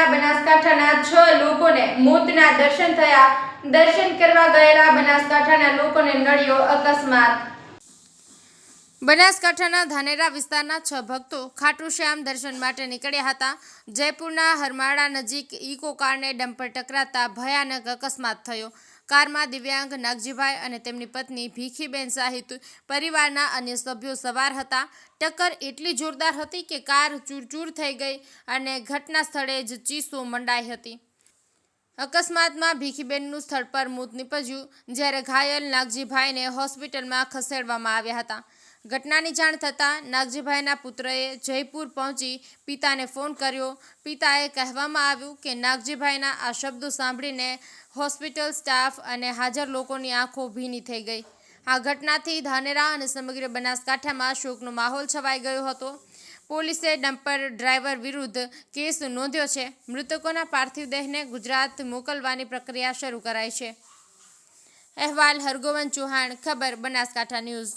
ગયેલા બનાસકાંઠાના 6 લોકોને મોતના દર્શન થયા। દર્શન કરવા ગયેલા બનાસકાંઠાના લોકોને નડ્યો અકસ્માત। બનાસકાંઠાના ધાનેરા વિસ્તારના 6 ભક્તો ખાટુ શ્યામ દર્શન માટે નીકળ્યા હતા। જયપુરના હરમાળા નજીક ઇકો કારને ડમ્પર ટકરાતા ભયાનક અકસ્માત થયો। કારમાં દિવ્યાંગ નાગજીભાઈ અને તેમની પત્ની ભીખીબેન સહિત પરિવારના અન્ય સભ્યો સવાર હતા। ટક્કર એટલી જોરદાર હતી કે કાર ચૂરચૂર થઈ ગઈ અને ઘટના સ્થળે જ ચીસો મંડાઈ હતી। અકસ્માતમાં ભીખીબેનનું સ્થળ પર મોત નીપજ્યું, જ્યારે ઘાયલ નાગજીભાઈને હોસ્પિટલમાં ખસેડવામાં આવ્યા હતા। ઘટનાની જાણ થતાં નાગજીભાઈના પુત્રએ જયપુર પહોંચી પિતાને ફોન કર્યો। પિતાએ કહેવામાં આવ્યું કે નાગજીભાઈના આ શબ્દો સાંભળીને હોસ્પિટલ સ્ટાફ અને હાજર લોકોની આંખો ભીની થઈ ગઈ। આ ઘટનાથી ધાનેરા અને સમગ્ર બનાસકાંઠામાં શોકનો માહોલ છવાઈ ગયો હતો। પોલીસે ડમ્પર ડ્રાઈવર વિરુદ્ધ કેસ નોંધ્યો છે। મૃતકોના પાર્થિવ દેહને ગુજરાત મોકલવાની પ્રક્રિયા શરૂ કરાઈ છે। અહેવાલ હરગોવન ચૌહાણ, ખબર બનાસકાંઠા ન્યૂઝ।